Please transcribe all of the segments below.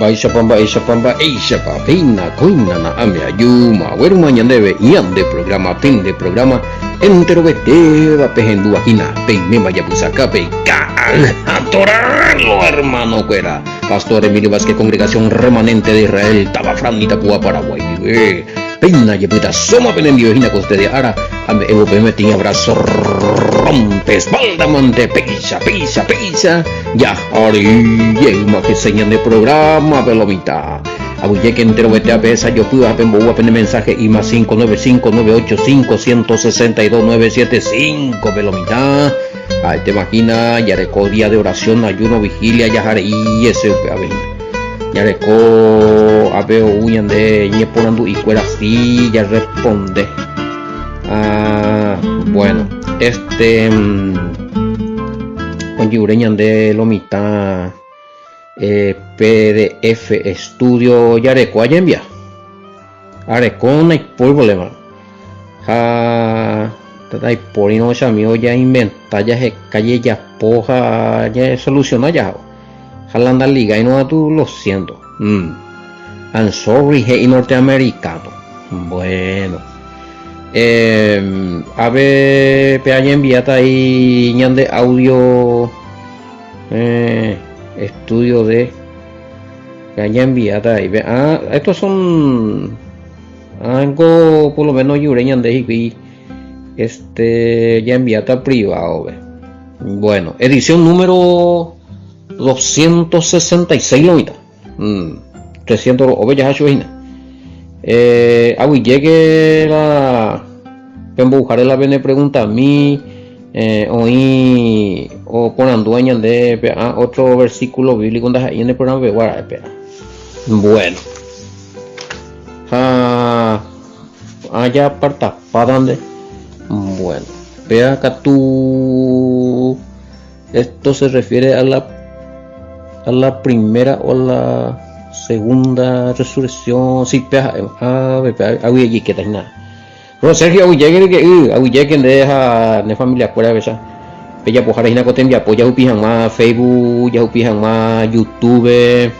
Baisha pamba, Aisha papina, coina na ame ayuma, weru mañandebe, yande programa, pende programa, entero vete, va pejendu aquina, pe me vaya pusaka, pe cal, atorarlo, hermano cuera. Pastor Emilio Vázquez, Congregación Remanente de Israel, Tabafran, Itapúa, Paraguay, peina, yeputa, soma penendio, hina con ustedes, ara, ame evo pemeti, abrazo, rompes, baldamante, pisa, ya, ari, yema, que señan de programa, pelomita. Abuye que entero vete a pesa, yo pude a pemboa pene mensaje y más 595-985-162-975, pelomita. Ay, te imaginas, ya recó día de oración, ayuno, vigilia, ya haré y ese, a ver. Ya recó, a ver, uñan de ñeponando y cuera así, ya responde. Bueno, con yureñan de lomita. PDF estudio yareco allá envía arecona y por problema tata y por no ya mío ya inventa ya se calle ya poja ya soluciona ya jalanda liga y no a tú lo siento I'm sorry hey norteamericano bueno a ver pe allá enviata ahí ñan de audio estudio de que haya enviado ahí. Estos son algo por lo menos yureñan de y ya enviado privado. Bueno, edición número 266 lomita. 300 ovejas hachuina. Llegue la buscaré la bene pregunta a mí. Oí o ponen dueñas de otro versículo bíblico en el programa de Guara. Bueno, allá aparta para dónde. Bueno, vea acá tú. Esto se refiere a la primera o la segunda resurrección. Sí, vea, allí que nada. No, Sergio, aguillequen de familia fuera de esa. Ella pues ahora cotem ya pues ya upijan más Facebook, ya upijan más YouTube,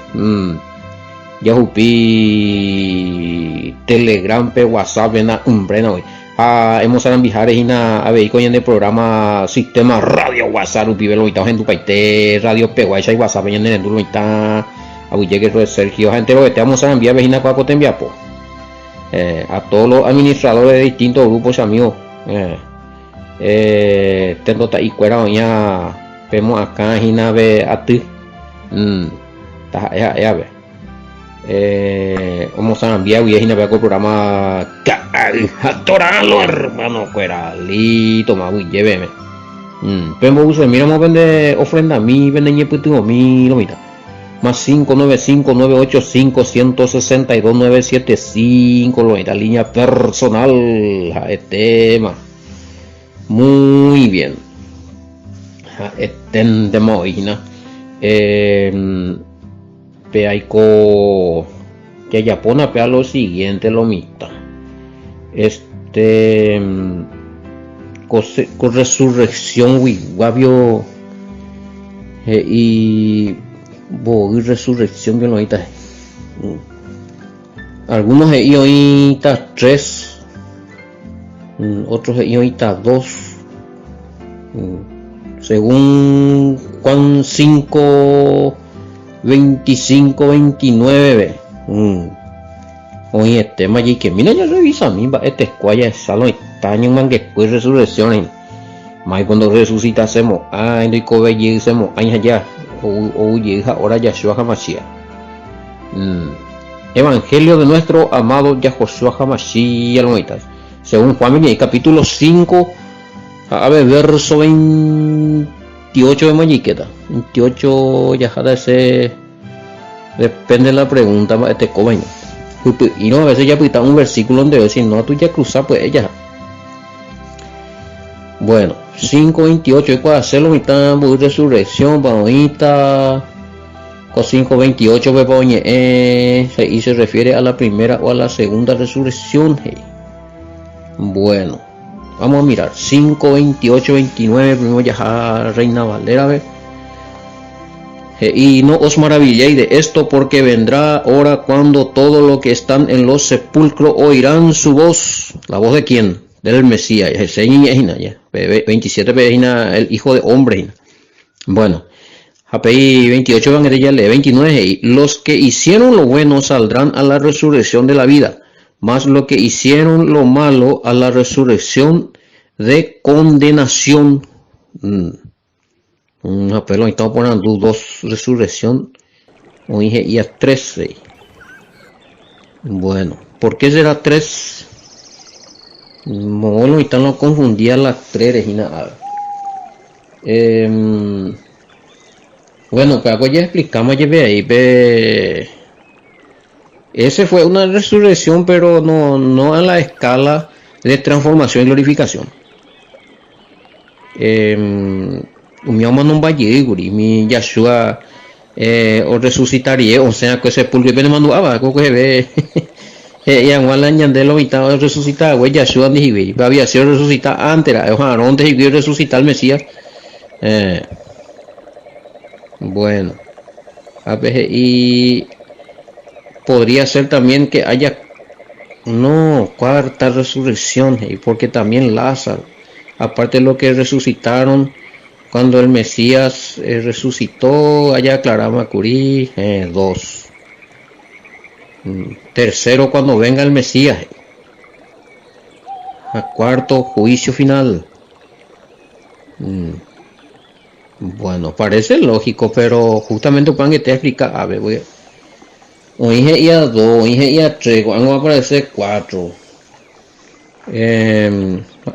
ya upi Telegram, WhatsApp, umbrena hoy. Hemos a viajar a ver con el programa sistema radio WhatsApp upi velo y en tu paite radio peguacha y WhatsApp en el duro está aguillequen Sergio, gente lo que te vamos a enviar vecina con cotem ya pues. A todos los administradores de distintos grupos amigos tengo y cuera ya vemos acá hina ve a ti ya ve vamos a enviar y hina ve con el programa atoralo hermano cuera lito más uy lléveme vemos uso mira vamos a vender ofrenda a mí venden ñeputu a mí lo mira más 595-985-162-975 la línea personal tema muy bien entendemos hoy peaico que ya pone a lo siguiente lo mita con resurrección guabio y y resurrección que no está algunos ahorita 3 otros ahorita 2 según Juan 5 25 29 oye tema allí que mira ya revisa a mí escualla de salón está en un después resurrección más cuando resucitásemos no hay que hacemos años allá o llega ahora Yahshua HaMashiach. Evangelio de nuestro amado Yahshua HaMashiach, según Juan capítulo 5 verso 28 de Mayiqueta 28 ya ese depende de la pregunta cobaño y no a veces ya está un versículo donde decir no tú ya cruzas pues ella bueno 5:28 es para hacerlo mitad de resurrección bonita con 5:28 y se refiere a la primera o a la segunda resurrección bueno vamos a mirar 5:28-29 primero ya Reina Valera Y no os maravilléis de esto, porque vendrá hora cuando todos los que están en los sepulcros oirán su voz. ¿La voz de quién? Del Mesías. 27 el hijo de hombre. Bueno, API 28 van a leer 29. Los que hicieron lo bueno saldrán a la resurrección de la vida, mas los que hicieron lo malo a la resurrección de condenación. Pero estamos poniendo dos resurrección. O dije ya 13. Bueno, ¿por qué será 3? Bueno, ahorita no confundía las 3 y nada. Bueno, pero ya explicamos, ya ve ahí, ese fue una resurrección, pero no a la escala de transformación y glorificación. Mi alma no va a llegar, mi Yahshua o resucitaría, o sea, que ese pulque viene mandó abajo, que ve. Y a la ñande lo mitad resucitar, güey, Yahshua ni había sido resucitar antes, ojalá antes y resucitar el Mesías. Bueno, a ver, y podría ser también que haya cuarta resurrección, y porque también Lázaro, aparte de lo que resucitaron cuando el Mesías resucitó, allá aclaraba Curí, 2. Tercero, cuando venga el Mesías. Cuarto, juicio final. Bueno, parece lógico, pero justamente para que te explica, a ver, voy a... Oye, y a 2, oye, y a 3, vamos a aparecer 4.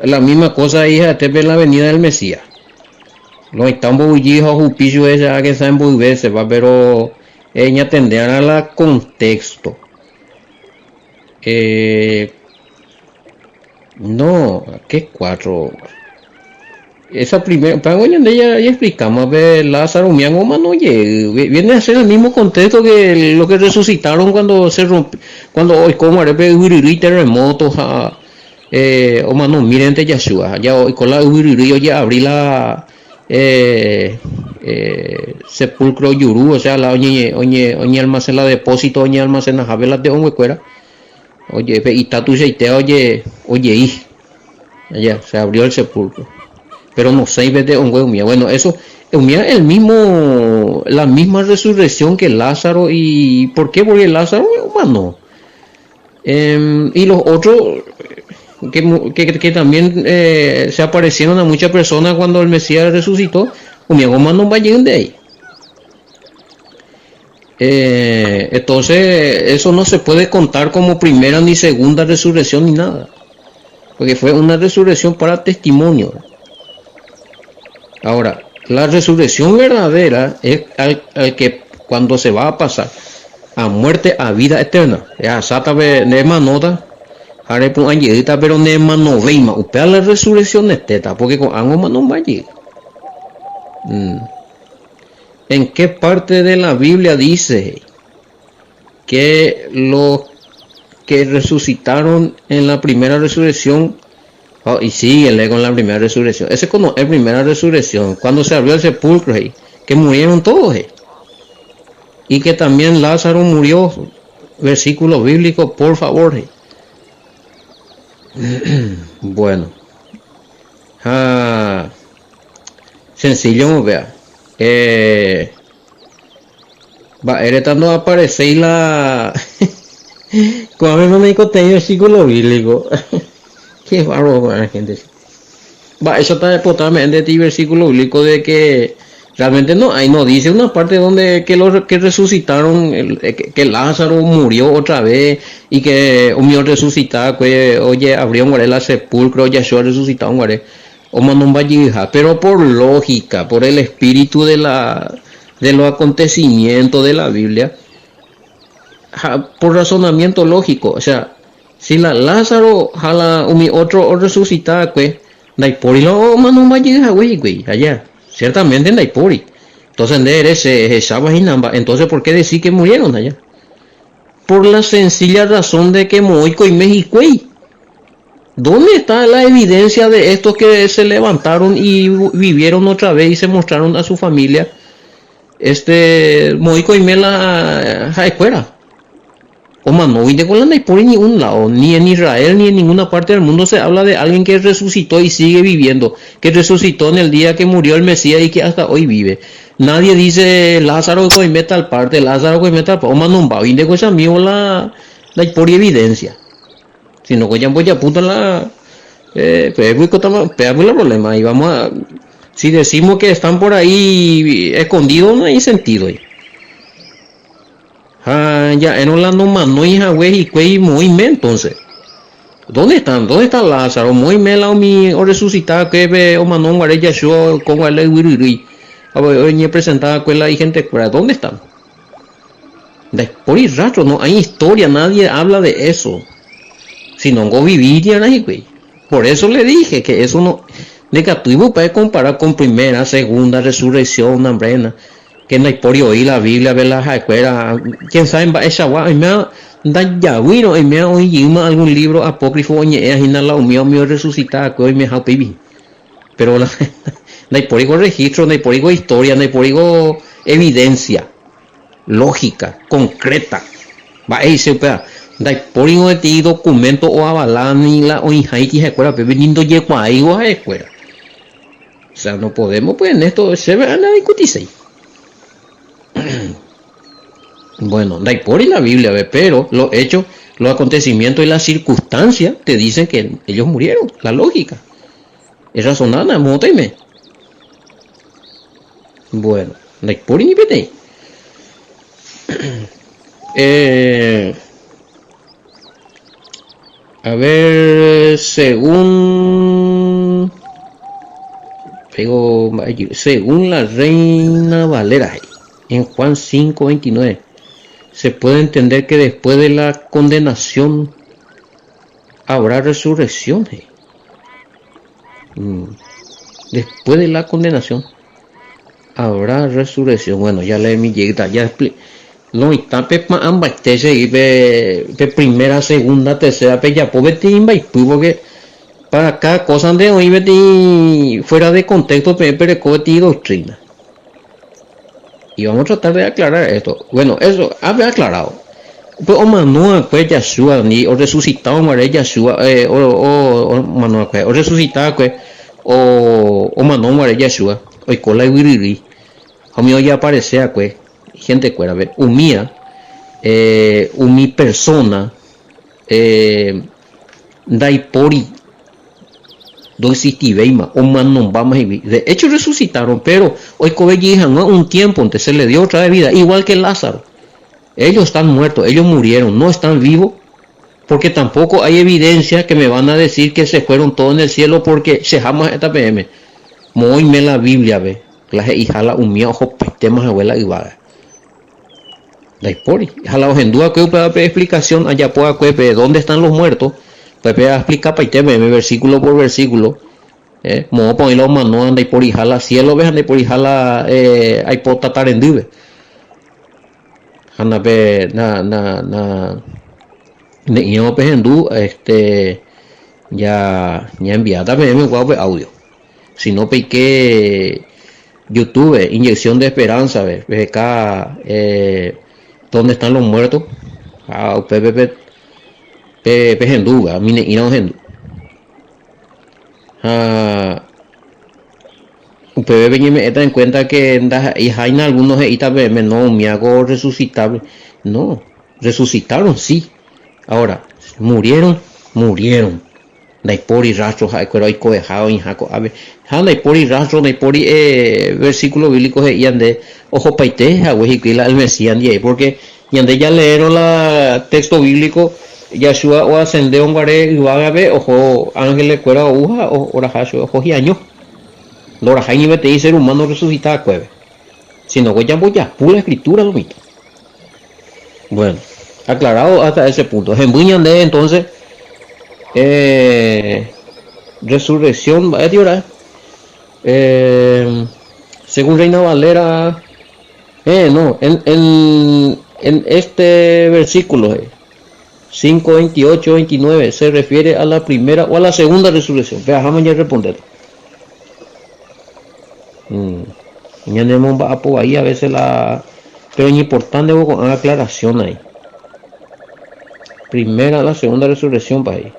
La misma cosa, hija, te ve la venida del Mesías. Lo están bullidos, jupicio, esa que saben muy veces, va, pero ella tendrá a la contexto. No, ¿qué 4? Esa primera, para hoy en día ya explicamos, a ver, Lázaro, mi goma no viene a ser el mismo contexto que lo que resucitaron cuando se rompió, cuando hoy como arebe uriri terremotos, o mano, miren de Yahshua, ya hoy con la uriri ya abrí la sepulcro yuru, o sea, la oñe almacén la depósito, oñe almacén las javelas de onhuecuera, oye, y tatu y oye, allá se abrió el sepulcro. Pero no sé de un huevo. Bueno, eso es la misma resurrección que Lázaro. ¿Y por qué? Porque Lázaro es humano. Y los otros que también se aparecieron a muchas personas cuando el Mesías resucitó, humano va a llegar de ahí. Entonces eso no se puede contar como primera ni segunda resurrección ni nada, porque fue una resurrección para testimonio. Ahora, la resurrección verdadera es al que cuando se va a pasar a muerte a vida eterna. Ya sata de manota, haré por angelita, pero ne mano veima. Upea la resurrección esteta, porque con algo mano va a llegar. ¿En qué parte de la Biblia dice que los que resucitaron en la primera resurrección? Y sigue con la primera resurrección. Ese es como la primera resurrección, cuando se abrió el sepulcro, que murieron todos. Y que también Lázaro murió. Versículo bíblico, por favor. Bueno. Sencillo, vea. Va, heredando aparece la... Como no me conté el versículo bíblico. Qué bárbaro para la gente. Va, eso está totalmente de versículo bíblico de que realmente ahí no dice una parte donde que resucitaron, que Lázaro murió otra vez y que un resucitado, que oye, abrió un guaré la sepulcro, Yahshua resucitado un guaré, o mandó un vallija, pero por lógica, por el espíritu de los acontecimientos de la Biblia, por razonamiento lógico, o sea, si la Lázaro jala otro resucitada, pues, Naipori lo mano va a llegar, güey, allá. Ciertamente Naipori. Entonces, entonces, ¿por qué decir que murieron allá? Por la sencilla razón de que Moico y México, ¿dónde está la evidencia de estos que se levantaron y vivieron otra vez y se mostraron a su familia? Moico y Mela Jaecuera. O Manovi de Golanda y por ningún lado, ni en Israel ni en ninguna parte del mundo se habla de alguien que resucitó y sigue viviendo, que resucitó en el día que murió el Mesías y que hasta hoy vive. Nadie dice Lázaro y metal parte, Lázaro y metal parte, o Manomba, y de cosa mío la por evidencia. Si no, ya voy a apuntar la, pero el problema y vamos a, si decimos que están por ahí escondidos, no hay sentido ahí. Ya en Orlando Mano hija güey y cuey muy me entonces. ¿Dónde están? ¿Dónde está Lázaro? Muy me la mi o resucitar que ve o manón guare Yeshua con el wiriri. A ver, hoy ni presentada cuela y gente fuera. ¿Dónde están? Por ir rastro, no hay historia, nadie habla de eso. Si no go vivirían ahí, güey. Por eso le dije que eso no negativo puede comparar con primera, segunda resurrección, hambrena. Que no hay por oír la Biblia, ver la escuela, quién sabe, esa guay, me da ya bueno, me ha oído algún libro apócrifo, oye, es la mío resucitada, que hoy me ha pedido. Pero no hay por ahí registro, no hay por ahí historia, no hay por ahí evidencia, lógica, concreta. Va, se puede. No hay por ahí documento o avalar ni la o Haití se acuerda, pero veniendo llego ahí o a escuela. O sea, no podemos, pues en esto se van a discutirse. Bueno, no hay por en la Biblia, pero los hechos, los acontecimientos y las circunstancias te dicen que ellos murieron. La lógica. Es razonable, móteme. Bueno, no hay por ni pete. A ver, según la Reina Valera, en Juan 5:29, se puede entender que después de la condenación habrá resurrección. Después de la condenación habrá resurrección. Bueno, ya leí mi llegada, ya expliqué. No, y tape más ambas y de primera, segunda, tercera, pe ya pobre timba y porque para cada cosa de hoy vete fuera de contexto, pero cobeti doctrina. Y vamos a tratar de aclarar esto. Bueno, eso había aclarado. Pues o Manuel pues Yeshua ni o resucitado María Yeshua o Manuel pues o resucitado pues o Manuel María Yeshua o cola y wiriri. A mí hoy aparecía pues gente cuera ver umía umi persona daipori do existiveima o manon vamos de hecho resucitaron, pero hoy cobejijan un tiempo antes se le dio otra vez vida, igual que Lázaro. Ellos están muertos, ellos murieron, no están vivos, porque tampoco hay evidencia que me van a decir que se fueron todos en el cielo, porque se jamás esta PM muy me la Biblia ve la hija la umía ojo temas abuela y vaga daipori jala ojendúa que pueda pedir explicación allá pueda cuepe dónde están los muertos puede explicar para iteme versículo por versículo mo poner los manuales daipori jala cielo ve daipori jala hay pota tarendive jana pe na de yo pehendú ya enviada PM guapo audio si no piqué YouTube inyección de esperanza acá ¿dónde están los muertos? Pejenduga, mine ino hendu. UPB me está en cuenta que y hay algunos no me hago resucitable. No, resucitaron sí. Ahora, murieron. Daipori rastro pero hay coejado en jaco ave daipori rastro daipori versículo bíblico de ojo paite el Mesías de ahí porque yande ya leyeron la texto bíblico Yeshua o ascende un guare y va a ver ojo ángeles cuera uja o orajacho ojo y año lo rajañi vete y ser humano resucitada cueve si no ya voy a pura escritura lo mismo. Bueno, aclarado hasta ese punto en buñande entonces resurrección va a llorar según Reina Valera no en este versículo 5:28-29 se refiere a la primera o a la segunda resurrección. Déjame ya responder. tenemos apo ahí a veces pero es importante con aclaración ahí. Primera, la segunda resurrección para ahí.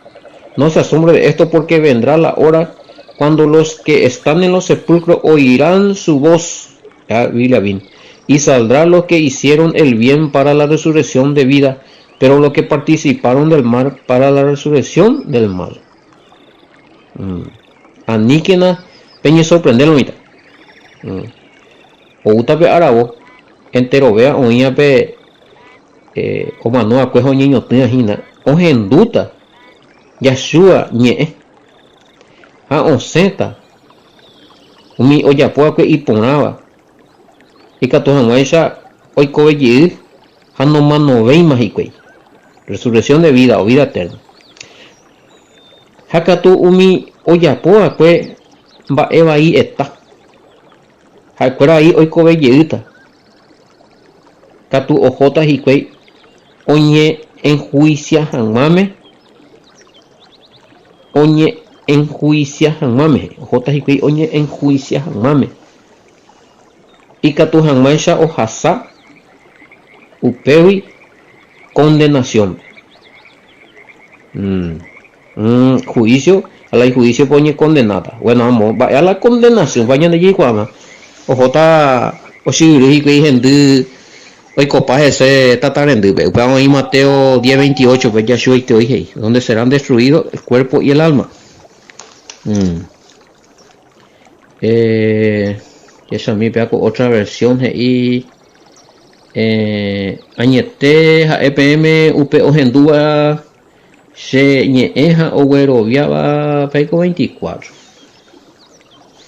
No se asombre de esto, porque vendrá la hora cuando los que están en los sepulcros oirán su voz, y saldrá los que hicieron el bien para la resurrección de vida, pero los que participaron del mal para la resurrección del mal. Aníquena peñe sorprender mitad. O utape arabo entero vea oía pe o manoa cuejo niño tina hina o genduta Yashua ñe ha oseta umi oyapoa que iponaba y katoja maisha hoy cobe hano mano veima hikwe resurrección de vida o vida eterna hakatu umi oyapoa que va eva ahí está hakuera ahí hoy cobe yeita katu ojota hikwe oñe enjuicia hamame oñe enjuicia hamame ojota hikwe oñe enjuicia hamame y katu hamaisha ohasa upewi condenación juicio a la juicio poñe condenada bueno vamos a la condenación vayan de allí cuama ojota oshiri hikwe gente hoy copas ese tatarendú vamos a Mateo 10:28 pues ya te dije donde serán destruidos el cuerpo y el alma. Esa mi peaco otra versión y añete ja EPM UPO gendúa se ñeja o güero viaba peco 24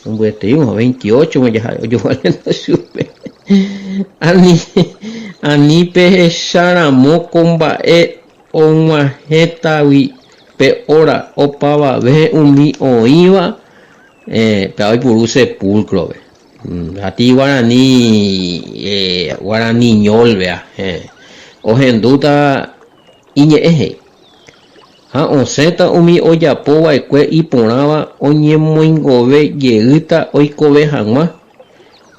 un bueteo 28 me ya yo valiendo supe ani pe sharamo comba onmaheta wi pe ora opava ve umi oiva pe hoy puru sepulcro ati guarani ñol vea ojenduta iñeje ha oseta umi oyapoa ekue iporava oñemoingove yeýta oikove hag̃ua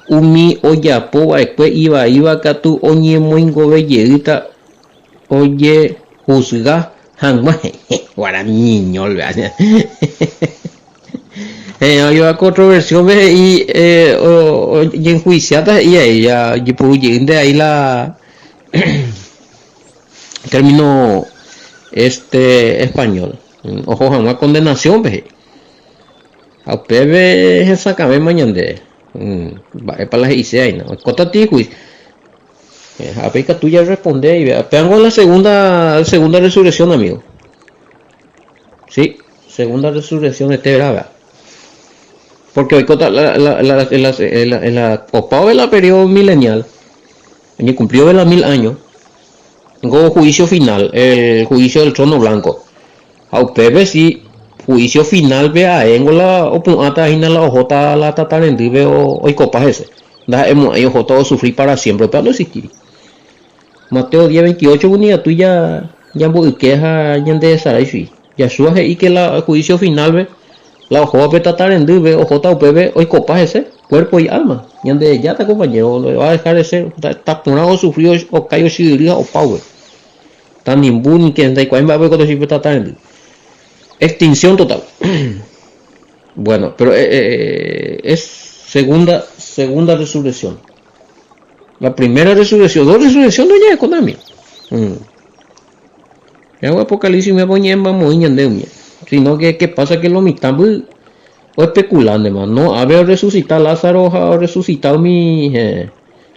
umi oyapo ekue iva katu oñemoingove yeýta oye juzga hag̃ua guarani ñol vea yo a controversión ve y enjuiciada y ella y por de ahí la término español ojo una condenación ve a usted ve esa cabeza mañana de para las hice ahí no cota tijuis a ver que tú ya responde y vea tengo la segunda resurrección amigo sí segunda resurrección de este grave porque hoy la opao de la periodo milenial y cumplió de los 1000 años tengo juicio final el juicio del trono blanco a usted si juicio final vea engola o ata hina la ojota la tatarendí veo hoy copas ese da hemos ojota sufrir para siempre pero no existir Mateo 10:28 unidad tuya ya queja ya de sarai ya suaje y que la juicio final ve la ojo a tatarendí ve ojota upv hoy copas ese cuerpo y alma ya de ya te compañero lo va a dejar de ser está punado sufrió o cayó siria o power tan ningún que de cuál va a ver cuando se tatarendí extinción total. Bueno, pero es segunda resurrección. La primera resurrección, dos resurrecciones no llega con Ami. El apocalipsis me ponía en mamoña de uña. Sino que pasa que lo mitad o especulando, no a ver resucitar Lázaro, ha resucitado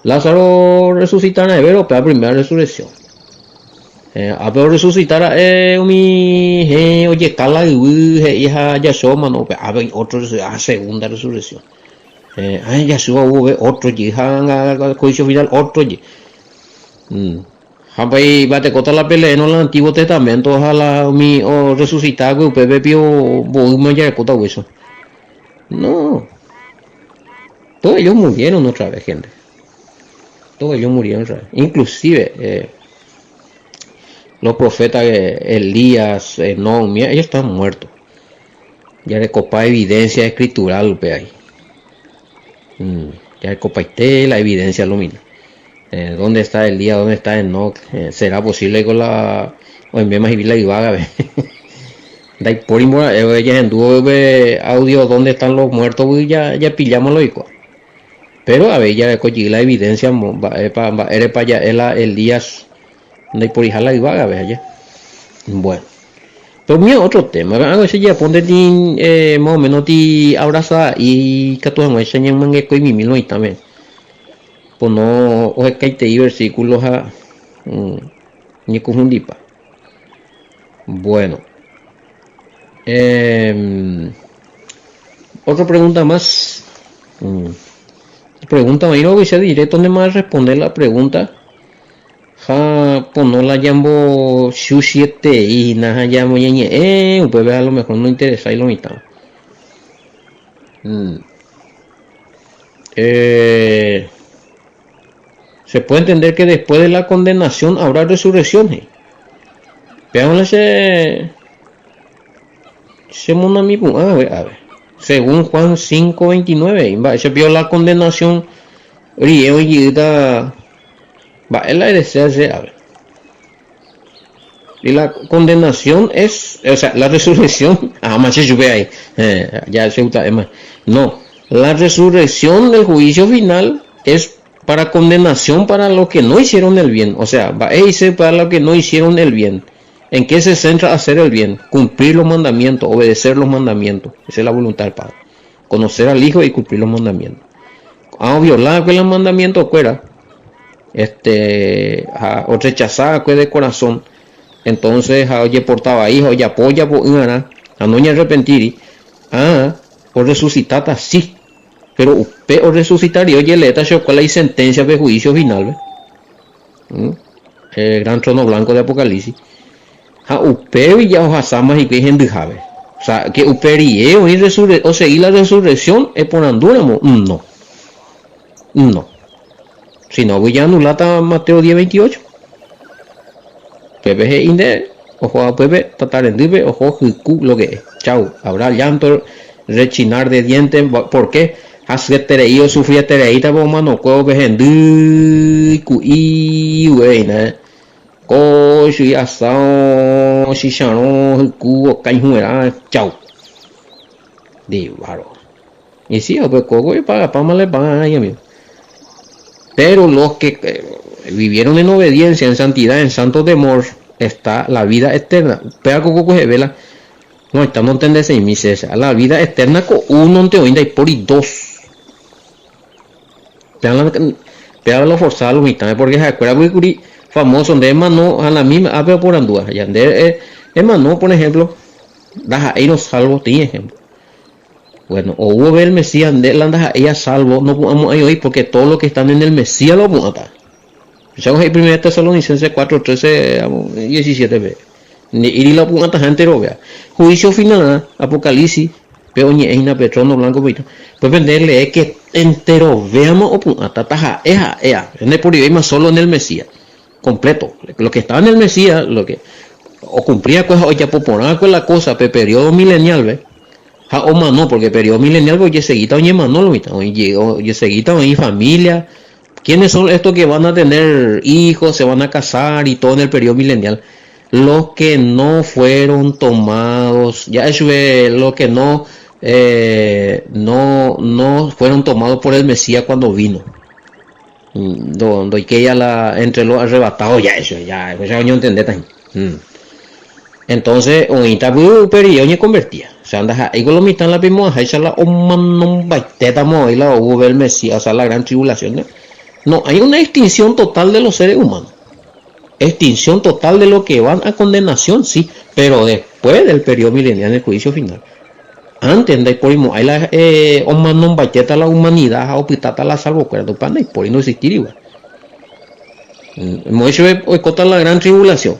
Lázaro resucitar a Evero, pero la primera resurrección. A ver resucitar oye cala hija Yahshua no a ver otro segunda resurrección Yahshua hubo otro hija juicio final otro Habai bate cota la pelea en el Antiguo Testamento ojalá o resucitar que usted vio boima ya cota hueso no todos ellos murieron otra vez gente todos ellos murieron otra vez inclusive los profetas Elías, no, mira, ellos están muertos. Ya le copa evidencia escritural, ve ahí. Ya copaité la evidencia lumina. ¿Dónde está el día? ¿Dónde está el no? ¿Será posible con la o en vez más y la ibaga? Dai por igual, ella en dúo audio ¿dónde están los muertos? Ya pillamos lo igual. Pero a ver, ya cogí la evidencia, eres para allá el día de por hija la ibaga, ve allá. Bueno. Pero mira otro tema, a veces ya ponte más o menos ti abraza y que tu amo se llaman que coi mi mil y también. Pues no, o es que hay versículos a ni confundipa. Bueno, otra pregunta más. Pregunta, me no dice directo donde más responder la pregunta. Ja, pues no la llamo Shu 7 y nada llamo ñe, pues a lo mejor no interesa y lo mitad. Se puede entender que después de la condenación habrá resurrección. Veámosle ese mundo a mi a ver. Según Juan 5:29, se vio la condenación. Río y va en la desea a ver. Y la condenación es, o sea, la resurrección. Más se sube ahí. Ya se usa más. No, la resurrección del juicio final es para condenación para los que no hicieron el bien. O sea, va a irse para los que no hicieron el bien. ¿En qué se centra hacer el bien? Cumplir los mandamientos, obedecer los mandamientos. Esa es la voluntad del Padre. Conocer al Hijo y cumplir los mandamientos. Violar los mandamientos fuera. O rechazar de corazón. Entonces, oye, portaba hijo, oye, apoya, a no arrepentir. O resucitar así. Pero usted o resucitar y oye, le está chocando la sentencia de juicio final. El gran trono blanco de Apocalipsis. Usted ya os asamas y que es en Dijave. O sea, que usted o seguir la resurrección es por andúramo. No. Si no, voy a anular a Mateo 10:28. Pepe es inde, ojo a Pepe, tratar en dive, ojo lo que es. Chao. Habrá llanto, rechinar de dientes. ¿Por qué? Hacer tereío, sufrir tereíta, por mano, cuevo, vejendi, cuí, güey, y asado, chicharrón, cubo, cañuera, chao. Divaro. Y sí, pues coco y paga, le pagan ahí, amigo. Pero los que vivieron en obediencia, en santidad, en santo temor, está la vida eterna. Pega coco se vela. No, estamos entendiendo y mi César. La vida eterna con uno te oinda y por y dos. Pega lo forzado, mitad, porque se acuerda muy famoso donde emanó a la misma ave por andúa. Ya emanó, por ejemplo, ahí los salvos, tiene ejemplo. Bueno, o hubo el Mesías de la ella salvo, no podemos ahí hoy porque todos los que están en el Mesías lo matan. Estamos ahí 1 Tesalonicenses 4:13-17b. Y la punta gente lo vea. Juicio final, Apocalipsis, peoñe eina petrono blanco pito. Pues venderle es que entero veamos o punta taja ea. En el por más solo en el Mesías. Completo. Lo que estaba en el Mesías, lo que o cumplía cosas o ya poponar con la cosa, pe periodo milenial, ¿ves? O más no, porque periodo milenial, pues ya seguita oye Manolo, oye seguita oye familia. ¿Quiénes son estos que van a tener hijos, se van a casar y todo en el periodo milenial? Los que no fueron tomados, ya eso es lo que no fueron tomados por el Mesías cuando vino. Donde que ella entre los arrebatados, ya eso no entendé también. Entonces, ahorita periodo ya convertía. O sea, anda ahí con lo mitad la primera, ahí se la no baiteta y la hubo el Mesías, o sea, la gran tribulación. No, hay una extinción total de los seres humanos. Extinción total de lo que van a condenación, sí, pero después del periodo milenial del juicio final. Antes de por ahí la no baiteta la humanidad, o pitata la salvo cuerdo para y por ahí no existir igual. Moisés cota la gran tribulación.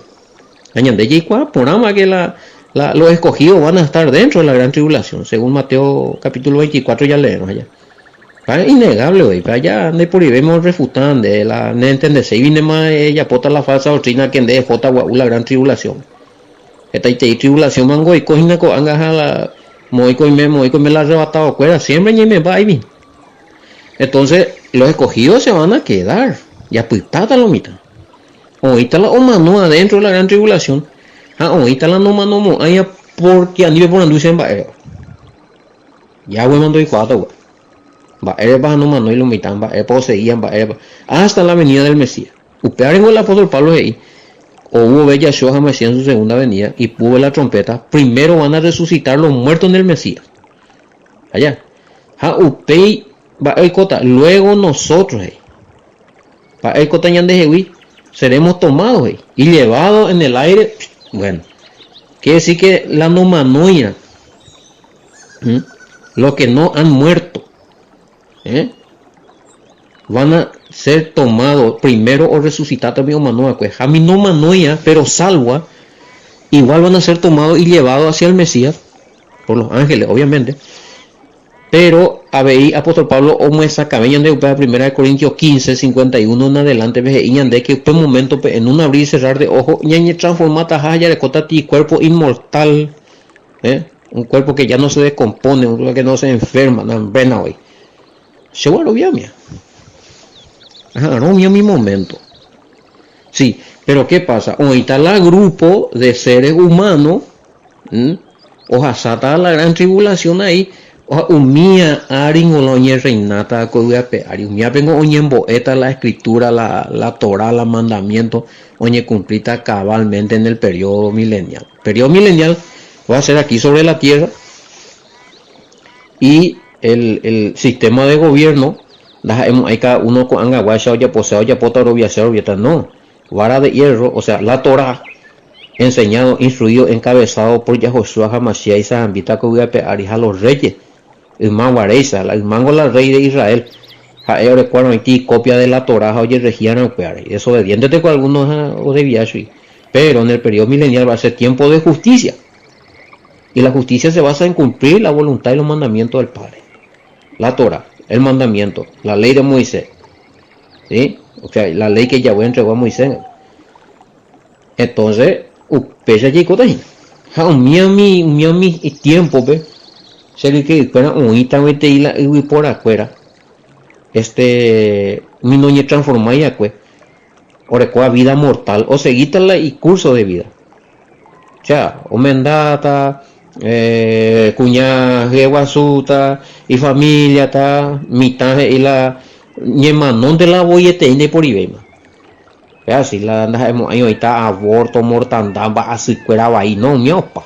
Añade y por ama que los escogidos van a estar dentro de la gran tribulación, según Mateo capítulo 24 ya leemos allá. Es innegable, güey, allá de por ahí vemos refutando de la no entenderse y viene más ella pota la falsa doctrina que en de jota la gran tribulación. Esta tribulación mango y cojina con angaja la moico y me la arrebatado cuera siempre ni me va y bien. Entonces, los escogidos se van a quedar. Y apuntata lo mitad. Ahorita la omano dentro de la gran tribulación. Ahorita la no mano allá porque a nivel por anduce en baero. Ya voy mando y cuatro. Baero va no mano y lo mitad. Baero poseían baero. Hasta la venida del Mesías. Upear en el apóstol Pablo ahí. O hubo bella Shoah Mesías en su segunda venida. Y pudo la trompeta. Primero van a resucitar los muertos en el Mesías. Allá. Upei baero luego nosotros ahí. Seremos tomados y llevados en el aire. Bueno, quiere decir que la nomanoia, los que no han muerto, van a ser tomados primero o resucitados. A mí no manoia, pero salva, igual van a ser tomados y llevados hacia el Mesías, por los ángeles, obviamente. Pero habéis apóstol Pablo o muestra cabello de 1 Corintios 15, 51 en adelante, de que por momento en un abrir y cerrar de ojos y transformata ya de cotati cuerpo inmortal, un cuerpo que ya no se descompone, un cuerpo que no se enferma, no vena hoy. Se vuelve bien, mía. No mi momento. Sí, pero ¿qué pasa? Ahorita la grupo de seres humanos, ojalá la gran tribulación ahí. Umia arin oloñe reinata coduya peari umia vengo oñembo eta la escritura la Torah, la mandamiento oñe cumplita cabalmente en el periodo milenial. Periodo milenial va a ser aquí sobre la tierra y el sistema de gobierno hay cada uno con angaguacha o ya poseo ya pota no vara de hierro, o sea la Torah enseñado, instruido, encabezado por Yahoshua Hamashiach y Sahambita coduya peari a los reyes. El manguareisa, el mango la rey de Israel, copia de la Torah, oye regían desobediente con algunos o de viaje, pero en el periodo milenial va a ser tiempo de justicia, y la justicia se basa en cumplir la voluntad y los mandamientos del Padre, la Torah, el mandamiento, la ley de Moisés, ¿sí? O sea, la ley que Yahweh entregó a Moisés. Entonces, pese allí cotajín, mi tiempo, ¿ves? Se que fuera unita y por afuera mi noñe transforma ya pues orecoa vida mortal o seguítala y curso de vida, o sea omendata cuña jeguasuta y familia ta mitad y la ñemanón de la boyete inde por ibema así la anda ahí ahorita aborto mortandad va a ser cuera va ahí no miopa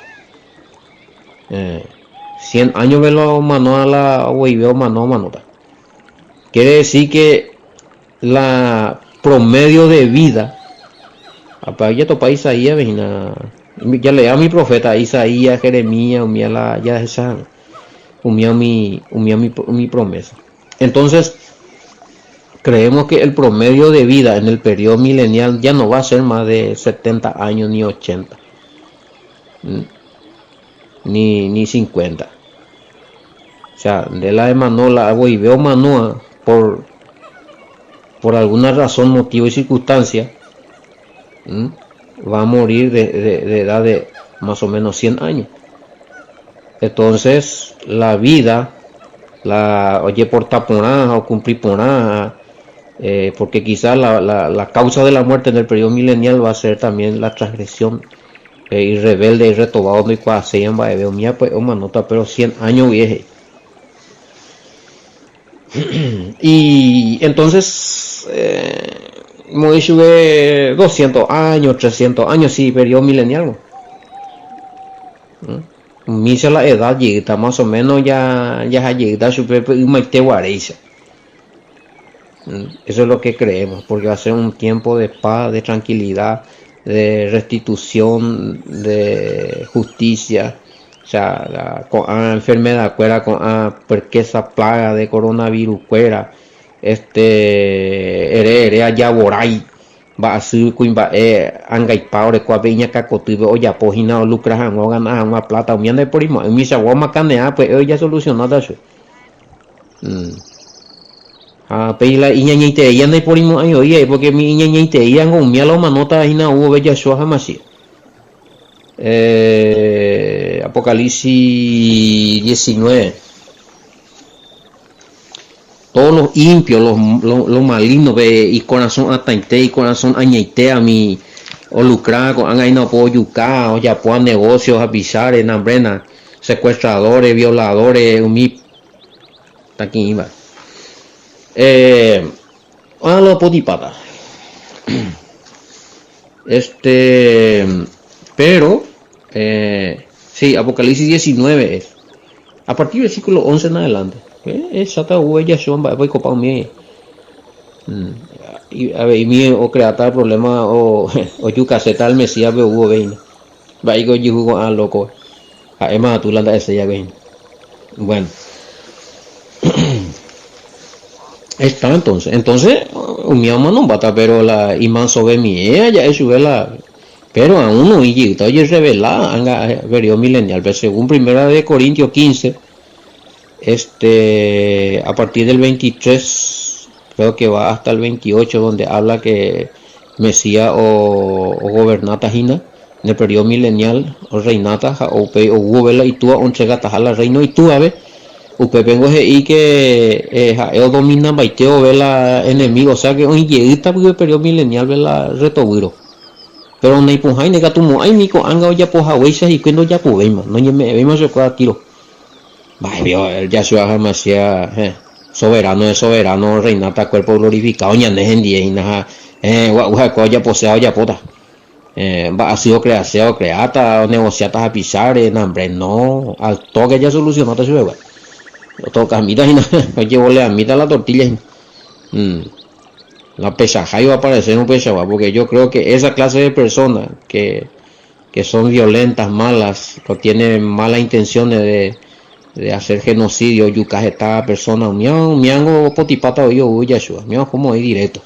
100 años velo mano a la veo mano manota. Quiere decir que la promedio de vida ya topa Isaías ya lea mi profeta Isaías, Jeremías, ya esa mi promesa. Entonces creemos que el promedio de vida en el periodo milenial ya no va a ser más de 70 años ni 80 ni 50. O sea, de la de Manola y veo Manoa por alguna razón, motivo y circunstancia, va a morir de edad de más o menos 100 años. Entonces, la vida, oye por taponaja o cumplir ponaja, porque quizás la causa de la muerte en el periodo milenial va a ser también la transgresión y rebelde y retobado y cuase en veo mía pues una nota pero 100 años vieje. Y entonces Moisés 200 años 300 años sí periodo milenial misa la edad llega más o menos ya llega super eso es lo que creemos porque va a ser un tiempo de paz, de tranquilidad, de restitución, de justicia, o sea con enfermedad cuera con porque esa plaga de coronavirus cuera ere allá boray va a ser cuimba angaipao de cuaveña cacotuve o ya pogina o lucrajan o ganan una plata o miende por imo en mi sagua canea pues ya solucionada eso peila iñañite ya no por imo ay oye porque mi iñañite ya con mi aloma nota ahí na hubo bella Shoah Mashiach Apocalipsis 19 todos los impios, los malignos, ve, y corazón atainte, y corazón añeite a mi, o lucrar, con ahí no puedo yucar, o ya puedan negocios, avisar, en hambrena, secuestradores, violadores, umi, está aquí, iba. A los potipata. Pero, sí, Apocalipsis 19 es. A partir del versículo 11 en adelante. Sata huella son voy copado mi. Y a ver, mi o creatar problema o yucaseta al Mesías ve hubo vein. Va y go yugo a loco. A Emma tú landa ese ya vein. Bueno. Está entonces mi mamá no bata pero la iman sobre mi ella es vela pero a uno y oye revela anga verio milenial pero según primera de Corintios 15 a partir del 23 creo que va hasta el 28 donde habla que Mesías o gobernata hina en el periodo milenial o reinata o gubela y tú once gatas a la reino y tú a ver usted vengo y que el domina baiteo ve la enemigo o sea que hoy llega porque el periodo milenial ve la retobiro pero no hay punjai nega tu mo ay mico anga ya poja weisa y cuando ya podemos no me vemos se puede tiro vaya vio el ya se haga demasiado soberano es soberano reinata cuerpo glorificado ya no es en día y nada ya posea ya pota ha sido creata o negociata a pisar en hambre no al toque ya solucionó te sube toca mira y no llevo a mitad la tortilla la pesaja iba a aparecer un pesaba porque yo creo que esa clase de personas que son violentas malas o tienen malas intenciones de hacer genocidio yucas esta persona miango potipata o yo ya su miango como ahí directo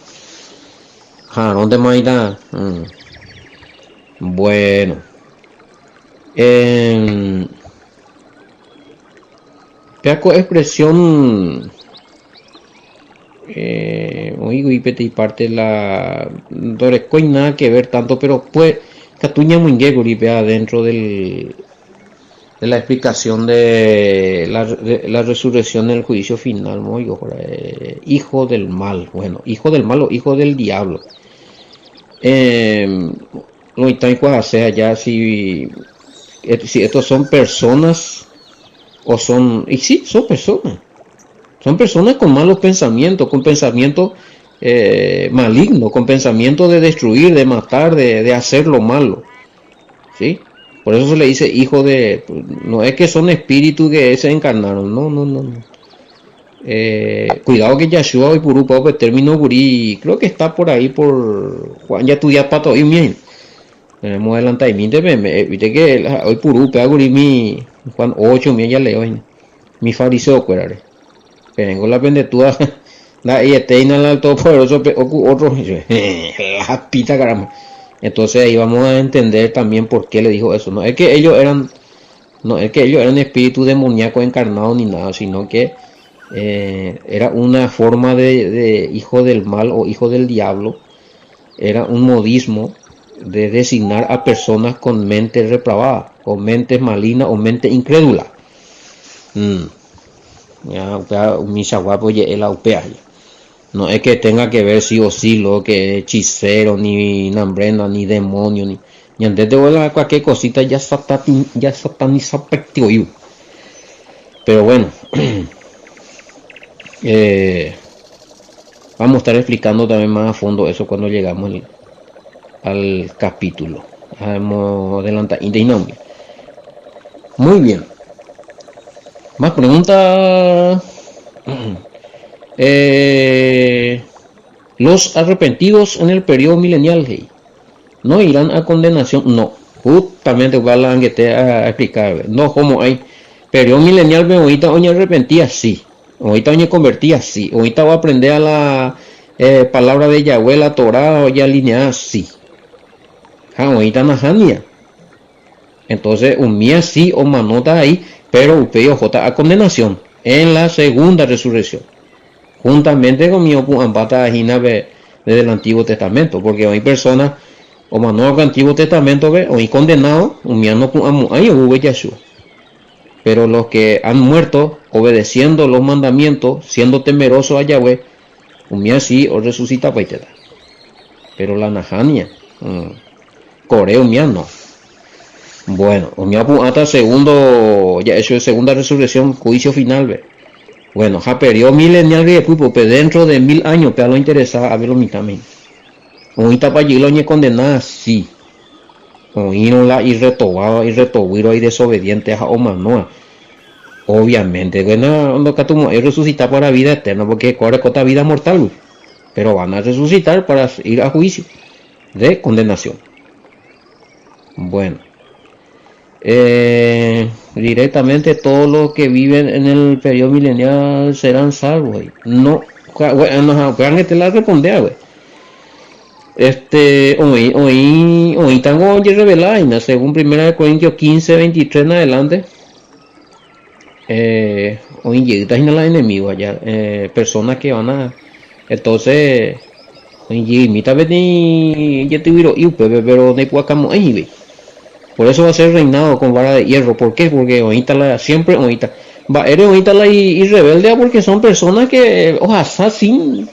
¿dónde más irá? Bueno Peaco expresión oigo y pete y parte la dorescoy nada que ver tanto pero pues catuña muy gripea dentro de la explicación de la resurrección del juicio final oigo hijo del mal bueno hijo del mal o hijo del diablo no hay cuál sea ya si estos son personas o son y sí son personas con malos pensamientos con pensamientos malignos con pensamientos de destruir de matar de hacer lo malo sí por eso se le dice hijo de no es que son espíritus que se encarnaron no cuidado que Yahshua hoy puru pues término gurí creo que está por ahí por Juan ya estudia pato y bien tenemos adelantamiento viste que hoy puru pega gurí mi Juan 8 ya leo mi fariseo cuerare vengo la pendetuda la y eterna al alto poderoso otro la pita caramba entonces ahí vamos a entender también por qué le dijo eso no es que ellos eran espíritus demoníacos encarnados ni nada sino que era una forma de hijo del mal o hijo del diablo era un modismo de designar a personas con mente reprobada o mente maligna o mente incrédula ya mi chaguapo el upea no es que tenga que ver sí o sí lo que hechicero ni nambrena ni demonio ni antes de volar cualquier cosita ya sataniza pertigo pero bueno vamos a estar explicando también más a fondo eso cuando llegamos al capítulo vamos adelantar muy bien más preguntas los arrepentidos en el periodo milenial no irán a condenación no justamente va a explicar no como hay periodo milenial me ahorita oña arrepentía sí ahorita oña convertía sí ahorita va a aprender a la palabra de Yahweh la Torah o ya alineada sí ahorita najania entonces un mía sí o manota ahí pero upeo j a condenación en la segunda resurrección juntamente con mi ambata desde el Antiguo Testamento porque hay personas o manó del Antiguo Testamento o hay condenados un mía no ahí hubo Yahshua pero los que han muerto obedeciendo los mandamientos, siendo temeroso a Yahweh, umia sí o resucita paiteta. Pero la najania, coreo umia no. Bueno, umia hasta segundo, ya eso es segunda resurrección, juicio final, ve. Bueno, ja periodo milenial que pues dentro de 1000 años, pero lo interesaba a ver lo mitad. Ahorita para allí lo ni condenada, sí. Oíronla y retobaba y retobuiro y desobediente a Omanoa. Obviamente, bueno, no que tu resucitar para vida eterna, porque corre con esta vida mortal, pero van a resucitar para ir a juicio de condenación. Bueno, directamente todos los que viven en el periodo milenial serán salvos. No, bueno, que te la responder, güey. Hoy tengo que revelar, según 1 Corintios 15, 23 en adelante. Hoy llegan a los enemigos allá, personas que van a, entonces, hoy mitad vez ni ya te viro y pero no puedo cambiar ahí. Por eso va a ser reinado con vara de hierro. ¿Por qué? Porque ahorita la siempre ahorita va eres ahorita la y rebelde porque son personas que ojalá sin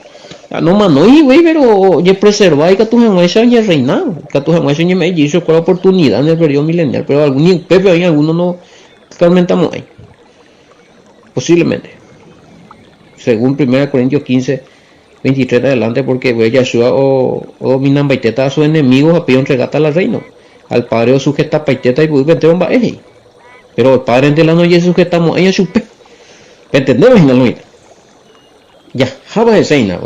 no mano y güey, pero ya preservar y que tus emociones ya reinado, que tus emociones ya me hizo con la oportunidad en el periodo milenial, pero algún pepe hay algunos no calmentamos ahí. Posiblemente. Según 1 Corintios 15, 23 adelante, porque Yahshua o dominan baiteta a sus enemigos a pedir entregata al reino. Al padre o sujeta paiteta y puede meter un baeje. Pero el padre de la noche sujetamos ella supe. ¿Entendemos en la noche? Ya, java de seina.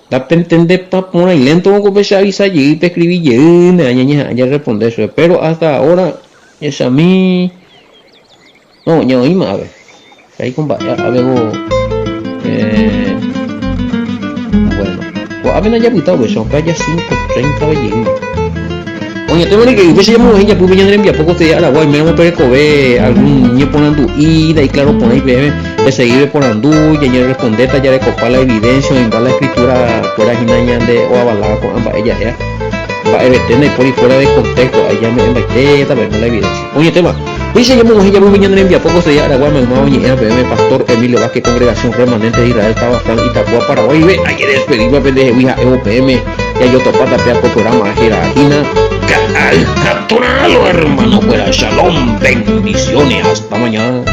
Da para entender para poner ahí lento como que se avisa allí, te escribí ya responder eso. Pero hasta ahora, es a mí. No, ya oí más, a ver. Ahí con vaya, a ver, bueno. Pues a ver, ya putado, pues son calles 5:30 de oye, te voy a decir que se llama ella, pues ya envía poco te la guay, me vamos a ver que algún niño ponando ida y claro ponéis de seguir ponando ya responder ya de copar la evidencia o invar la escritura fuera ginaña de o avalada con ambas ella ya va a tener por ahí fuera de contexto allá me envaité también la evidencia. Oye, tema pues se llama ella, pues ya envía poco te la guay, me vamos a oye, pastor Emilio Vázquez, Congregación Remanente de Israel, Tabascan, Itapúa, Paraguay, ve, hay que despedirme pendeje, hija, EOPM, ya yo topata pea por programa, Jeragina. Al capturado, hermano, fuera shalom, bendiciones, hasta mañana.